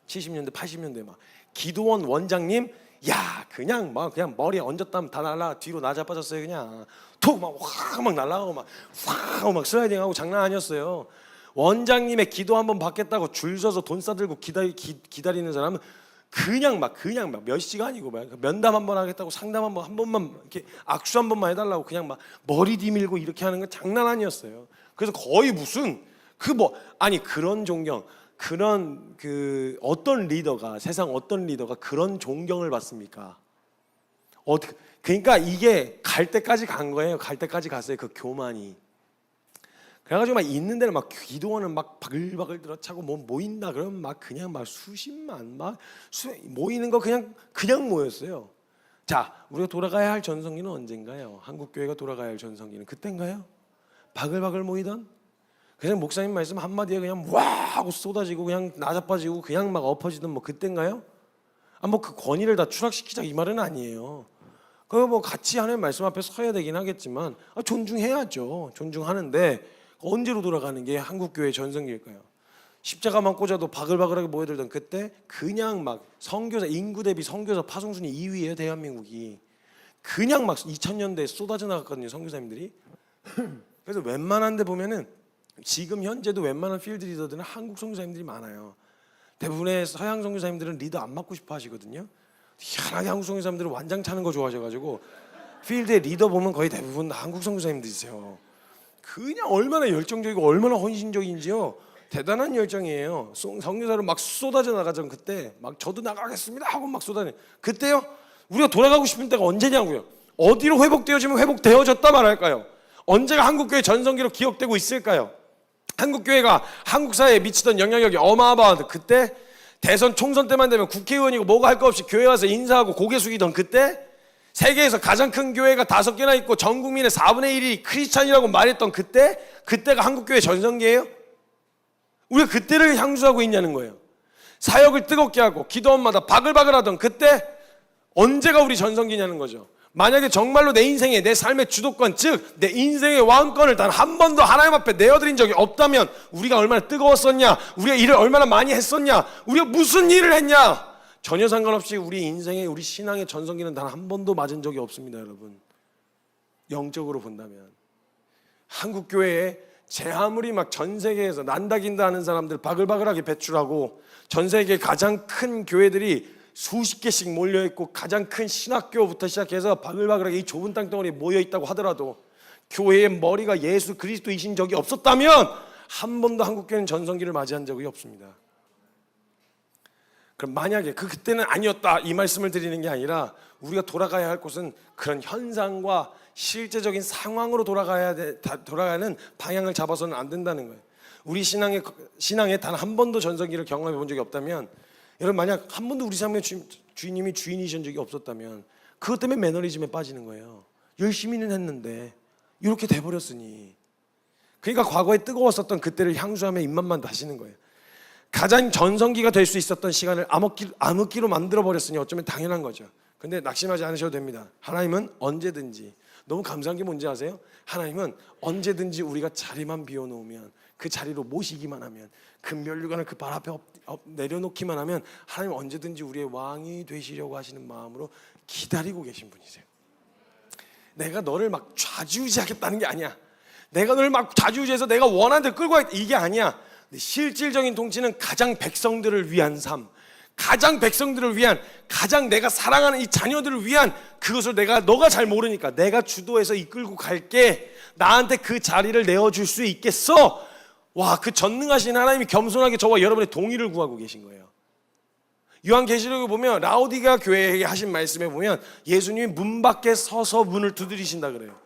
[SPEAKER 1] 70년대 80년대 막 기도원 원장님 그냥 머리에 얹었다면 다 날라 뒤로 나자빠졌어요. 그냥 툭 막 확 막 날라가고 막 슬라이딩하고 장난 아니었어요. 원장님의 기도 한번 받겠다고 줄 서서 돈 싸들고 기다리는 사람은 그냥 막 몇 시간이고 막 면담 한번 하겠다고 상담 한 번만 이렇게 악수 한 번만 해달라고 그냥 막 머리 뒤밀고 이렇게 하는 건 장난 아니었어요. 그래서 거의 무슨 그런 존경, 그런 어떤 리더가, 세상 어떤 리더가 그런 존경을 받습니까? 그러니까 이게 갈 때까지 간 거예요. 갈 때까지 갔어요. 그 교만이. 그래가지고 막 있는 데는 막 기도원은 막 바글바글 들어차고 뭐 모인다 그러면 막 그냥 막 수십만 모이는 거 그냥 모였어요. 자, 우리가 돌아가야 할 전성기는 언젠가요? 한국교회가 돌아가야 할 전성기는 그때인가요? 바글바글 모이던? 그냥 목사님 말씀 한마디에 그냥 와 하고 쏟아지고 그냥 나자빠지고 그냥 막 엎어지던 뭐 그때인가요? 뭐 그 권위를 다 추락시키자 이 말은 아니에요. 그거 뭐 같이 하나님 말씀 앞에 서야 되긴 하겠지만 존중해야죠. 존중하는데 언제로 돌아가는 게 한국교회 전성기일까요? 십자가만 꽂아도 바글바글하게 모여들던 그때 그냥 막 선교사 인구 대비 선교사 파송순위 2위예요 대한민국이. 그냥 막 2000년대에 쏟아져 나갔거든요 선교사님들이. 그래서 웬만한 데 보면은 지금 현재도 웬만한 필드 리더들은 한국 선교사님들이 많아요. 대부분의 서양 선교사님들은 리더 안 맡고 싶어 하시거든요. 희한하게 한국 선교사님들은 완장 차는 거 좋아하셔가지고 필드에 리더 보면 거의 대부분 한국 선교사님들이세요. 그냥 얼마나 열정적이고 얼마나 헌신적인지요. 대단한 열정이에요. 선교사로 막 쏟아져 나가던 그때 막 저도 나가겠습니다 하고 막 쏟아내. 그때요? 우리가 돌아가고 싶은 때가 언제냐고요. 어디로 회복되어지면 회복되어졌다 말할까요? 언제가 한국교회 전성기로 기억되고 있을까요? 한국교회가 한국 사회에 미치던 영향력이 어마어마하던 그때, 대선 총선 때만 되면 국회의원이고 뭐가 할 거 없이 교회 와서 인사하고 고개 숙이던 그때, 세계에서 가장 큰 교회가 5개나 있고 전 국민의 4분의 1이 크리스찬이라고 말했던 그때, 그때가 한국교회 전성기예요? 우리가 그때를 향수하고 있냐는 거예요. 사역을 뜨겁게 하고 기도원마다 바글바글하던 그때 언제가 우리 전성기냐는 거죠. 만약에 정말로 내 인생의, 내 삶의 주도권, 즉 내 인생의 왕권을 단 한 번도 하나님 앞에 내어드린 적이 없다면 우리가 얼마나 뜨거웠었냐, 우리가 일을 얼마나 많이 했었냐, 우리가 무슨 일을 했냐, 전혀 상관없이 우리 인생의, 우리 신앙의 전성기는 단 한 번도 맞은 적이 없습니다. 여러분, 영적으로 본다면 한국교회에 제 아무리 막 전 세계에서 난다긴다 하는 사람들 바글바글하게 배출하고 전 세계 가장 큰 교회들이 수십 개씩 몰려있고 가장 큰 신학교부터 시작해서 바글바글하게 이 좁은 땅덩어리에 모여있다고 하더라도 교회의 머리가 예수 그리스도이신 적이 없었다면 한 번도 한국교회는 전성기를 맞이한 적이 없습니다. 그럼 만약에 그때는 아니었다 이 말씀을 드리는 게 아니라 우리가 돌아가야 할 곳은 그런 현상과 실제적인 상황으로 돌아가는 방향을 잡아서는 안 된다는 거예요. 우리 신앙에 단 한 번도 전성기를 경험해 본 적이 없다면, 여러분 만약 한 번도 우리 삶의 주인님이 주인이신 적이 없었다면 그것 때문에 매너리즘에 빠지는 거예요. 열심히는 했는데 이렇게 돼버렸으니. 그러니까 과거에 뜨거웠었던 그때를 향수하며 입맛만 다시는 거예요. 가장 전성기가 될 수 있었던 시간을 암흑기로 만들어버렸으니 어쩌면 당연한 거죠. 근데 낙심하지 않으셔도 됩니다. 하나님은 언제든지, 너무 감사한 게 뭔지 아세요? 하나님은 언제든지 우리가 자리만 비워놓으면, 그 자리로 모시기만 하면, 금별류관을 그 발 앞에 내려놓기만 하면 하나님은 언제든지 우리의 왕이 되시려고 하시는 마음으로 기다리고 계신 분이세요. 내가 너를 막 좌지우지하겠다는 게 아니야. 내가 너를 막 좌지우지해서 내가 원하는 데 끌고 가겠다 이게 아니야. 실질적인 통치는 가장 백성들을 위한 삶, 가장 백성들을 위한, 가장 내가 사랑하는 이 자녀들을 위한, 그것을 너가 잘 모르니까 내가 주도해서 이끌고 갈게. 나한테 그 자리를 내어줄 수 있겠어? 와, 그 전능하신 하나님이 겸손하게 저와 여러분의 동의를 구하고 계신 거예요. 요한계시록에 보면 라오디게아 교회에게 하신 말씀에 보면 예수님이 문 밖에 서서 문을 두드리신다 그래요.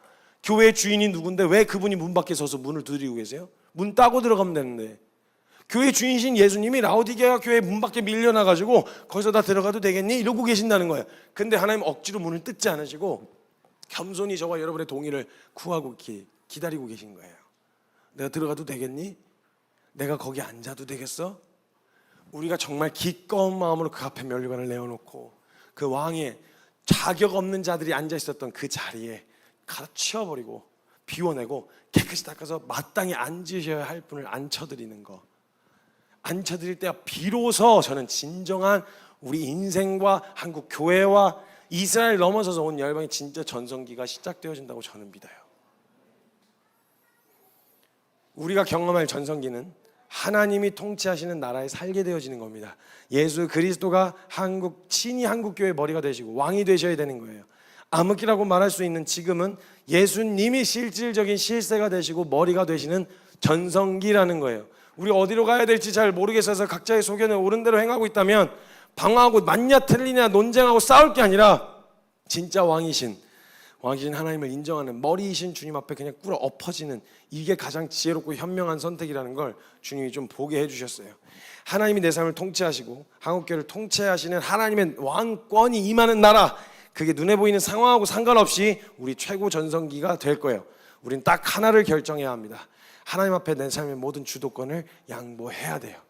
[SPEAKER 1] 교회의 주인이 누군데 왜 그분이 문 밖에 서서 문을 두드리고 계세요? 문 따고 들어가면 되는데. 교회 주인이신 예수님이 라오디게아 교회 문 밖에 밀려나가지고 거기서 다 들어가도 되겠니? 이러고 계신다는 거예요. 근데 하나님 억지로 문을 뜯지 않으시고 겸손히 저와 여러분의 동의를 구하고 기다리고 계신 거예요. 내가 들어가도 되겠니? 내가 거기 앉아도 되겠어? 우리가 정말 기꺼운 마음으로 그 앞에 면류관을 내어놓고 그 왕의 자격 없는 자들이 앉아 있었던 그 자리에 가다 치워버리고 비워내고 깨끗이 닦아서 마땅히 앉으셔야 할 분을 앉혀드리는 거, 앉혀드릴 때가 비로소 저는 진정한 우리 인생과 한국 교회와 이스라엘 넘어서서 온 열방의 진짜 전성기가 시작되어진다고 저는 믿어요. 우리가 경험할 전성기는 하나님이 통치하시는 나라에 살게 되어지는 겁니다. 예수 그리스도가 친히 한국교회의 머리가 되시고 왕이 되셔야 되는 거예요. 암흑기라고 말할 수 있는 지금은 예수님이 실질적인 실세가 되시고 머리가 되시는 전성기라는 거예요. 우리 어디로 가야 될지 잘 모르겠어서 각자의 소견을 옳은 대로 행하고 있다면 방황하고 맞냐 틀리냐 논쟁하고 싸울 게 아니라 진짜 왕이신 하나님을 인정하는 머리이신 주님 앞에 그냥 꿇어 엎어지는, 이게 가장 지혜롭고 현명한 선택이라는 걸 주님이 좀 보게 해주셨어요. 하나님이 내 삶을 통치하시고 한국교회를 통치하시는 하나님의 왕권이 임하는 나라, 그게 눈에 보이는 상황하고 상관없이 우리 최고 전성기가 될 거예요. 우린 딱 하나를 결정해야 합니다. 하나님 앞에 내 삶의 모든 주도권을 양보해야 돼요.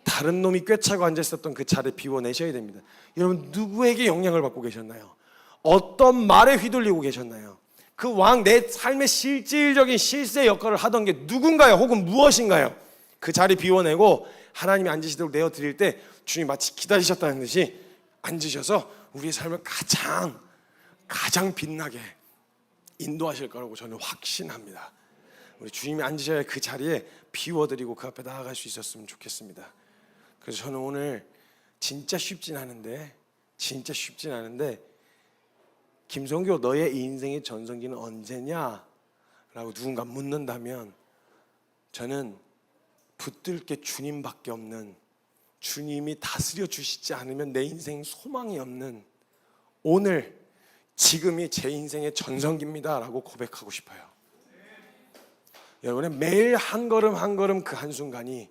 [SPEAKER 1] 다른 놈이 꿰차고 앉아있었던 그 자리 비워내셔야 됩니다. 여러분, 누구에게 영향을 받고 계셨나요? 어떤 말에 휘둘리고 계셨나요? 그 왕, 내 삶의 실질적인 실세 역할을 하던 게 누군가요? 혹은 무엇인가요? 그 자리 비워내고 하나님이 앉으시도록 내어드릴 때 주님이 마치 기다리셨다는 듯이 앉으셔서 우리의 삶을 가장 빛나게 인도하실 거라고 저는 확신합니다. 우리 주님이 앉으셔야 그 자리에 비워드리고 그 앞에 나아갈 수 있었으면 좋겠습니다. 그래서 저는 오늘 진짜 쉽진 않은데 김성교, 너의 인생의 전성기는 언제냐? 라고 누군가 묻는다면 저는 붙들 게 주님밖에 없는, 주님이 다스려 주시지 않으면 내 인생 소망이 없는 오늘, 지금이 제 인생의 전성기입니다 라고 고백하고 싶어요. 여러분의 매일 한 걸음 한 걸음 그 한순간이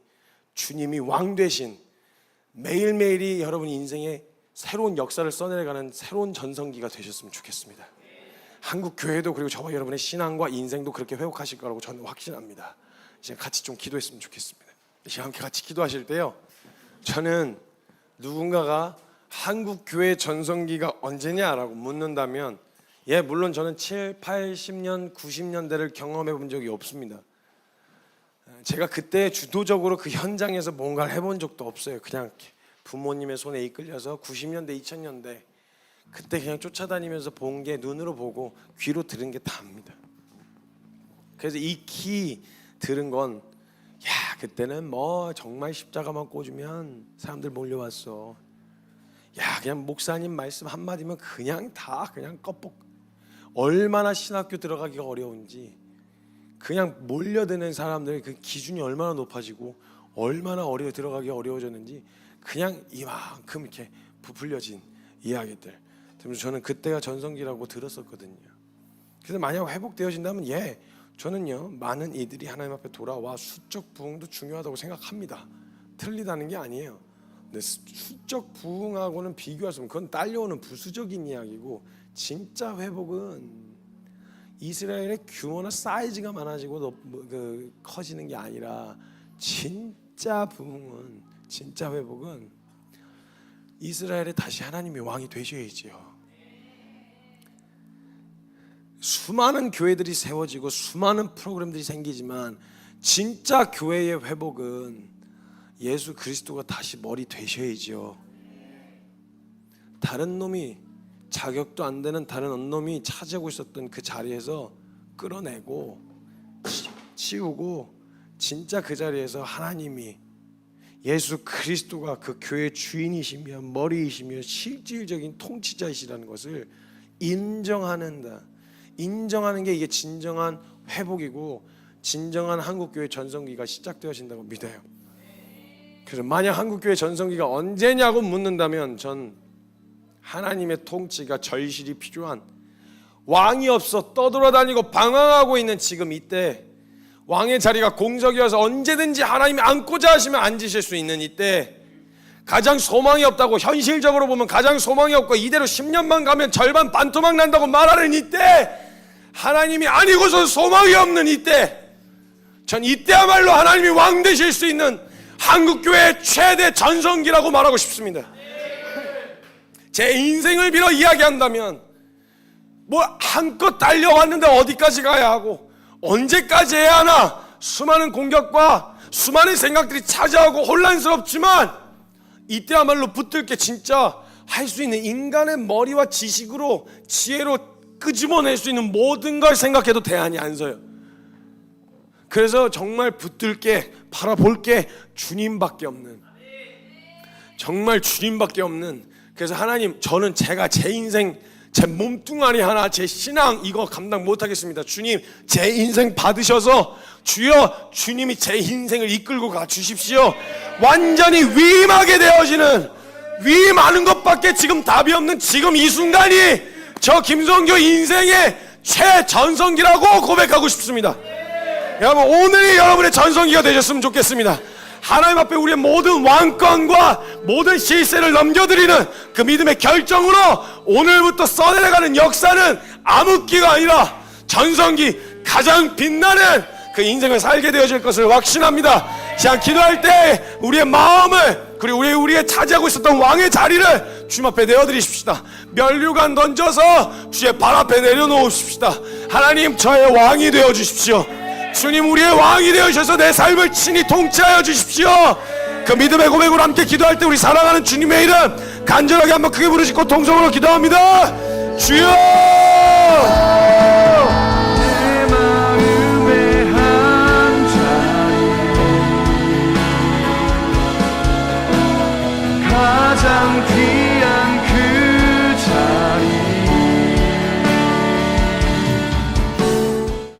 [SPEAKER 1] 주님이 왕 되신, 매일매일이 여러분 인생의 새로운 역사를 써내려가는 새로운 전성기가 되셨으면 좋겠습니다. 한국 교회도 그리고 저와 여러분의 신앙과 인생도 그렇게 회복하실 거라고 저는 확신합니다. 이제 같이 좀 기도했으면 좋겠습니다. 이제 함께 같이 기도하실 때요, 저는 누군가가 한국 교회 전성기가 언제냐라고 묻는다면 물론 저는 7, 80년, 90년대를 경험해 본 적이 없습니다. 제가 그때 주도적으로 그 현장에서 뭔가를 해본 적도 없어요. 그냥 부모님의 손에 이끌려서 90년대, 2000년대 그때 그냥 쫓아다니면서 본 게 눈으로 보고 귀로 들은 게 다입니다. 그래서 익히 들은 건 그때는 뭐 정말 십자가만 꽂으면 사람들 몰려왔어. 그냥 목사님 말씀 한마디면 그냥 껍복. 얼마나 신학교 들어가기가 어려운지, 그냥 몰려드는 사람들의 그 기준이 얼마나 높아지고 얼마나 들어가기 어려워졌는지 그냥 이만큼 이렇게 부풀려진 이야기들. 그래서 저는 그때가 전성기라고 들었었거든요. 그래서 만약 회복되어진다면 저는요 많은 이들이 하나님 앞에 돌아와 수적 부흥도 중요하다고 생각합니다. 틀리다는 게 아니에요. 근데 수적 부흥하고는 비교할 수 없는, 그건 딸려오는 부수적인 이야기고, 진짜 회복은 이스라엘의 규모나 사이즈가 많아지고 커지는 게 아니라 진짜 부흥은, 진짜 회복은 이스라엘에 다시 하나님이 왕이 되셔야지요. 수많은 교회들이 세워지고 수많은 프로그램들이 생기지만 진짜 교회의 회복은 예수 그리스도가 다시 머리 되셔야지요. 다른 놈이, 자격도 안 되는 다른 놈이 차지하고 있었던 그 자리에서 끌어내고 치우고 진짜 그 자리에서 하나님이, 예수 그리스도가 그 교회의 주인이시며 머리이시며 실질적인 통치자이시라는 것을 인정하는 게 이게 진정한 회복이고 진정한 한국교회 전성기가 시작되어진다고 믿어요. 그래서 만약 한국교회 전성기가 언제냐고 묻는다면 전 하나님의 통치가 절실히 필요한, 왕이 없어 떠돌아다니고 방황하고 있는 지금 이때, 왕의 자리가 공석이어서 언제든지 하나님이 앉고자 하시면 앉으실 수 있는 이때, 가장 소망이 없다고, 현실적으로 보면 가장 소망이 없고 이대로 10년만 가면 절반 반토막 난다고 말하는 이때, 하나님이 아니고서 소망이 없는 이때, 전 이때야말로 하나님이 왕 되실 수 있는 한국교회의 최대 전성기라고 말하고 싶습니다. 제 인생을 빌어 이야기한다면 한껏 달려왔는데 어디까지 가야 하고 언제까지 해야 하나, 수많은 공격과 수많은 생각들이 찾아오고 혼란스럽지만 이때야말로 붙들 게 진짜 할 수 있는, 인간의 머리와 지식으로 지혜로 끄집어낼 수 있는 모든 걸 생각해도 대안이 안 서요. 그래서 정말 붙들게 바라볼게 주님밖에 없는, 정말 주님밖에 없는. 그래서 하나님, 저는 제 인생, 제 몸뚱아리 하나, 제 신앙 이거 감당 못하겠습니다. 주님, 제 인생 받으셔서 주여, 주님이 제 인생을 이끌고 가 주십시오. 완전히 위임하게 되어지는, 위임하는 것밖에 지금 답이 없는 지금 이 순간이 저 김성교 인생의 최전성기라고 고백하고 싶습니다. 여러분, 오늘이 여러분의 전성기가 되셨으면 좋겠습니다. 하나님 앞에 우리의 모든 왕권과 모든 실세를 넘겨드리는 그 믿음의 결정으로 오늘부터 써내려가는 역사는 암흑기가 아니라 전성기, 가장 빛나는 그 인생을 살게 되어질 것을 확신합니다. 자, 기도할 때 우리의 마음을, 그리고 우리의 차지하고 있었던 왕의 자리를 주님 앞에 내어드리십시다. 면류관 던져서 주의 발 앞에 내려놓으십시다. 하나님, 저의 왕이 되어주십시오. 주님, 우리의 왕이 되어주셔서 내 삶을 친히 통치하여 주십시오. 그 믿음의 고백으로 함께 기도할 때 우리 사랑하는 주님의 이름 간절하게 한번 크게 부르짖고 통성으로 기도합니다. 주여!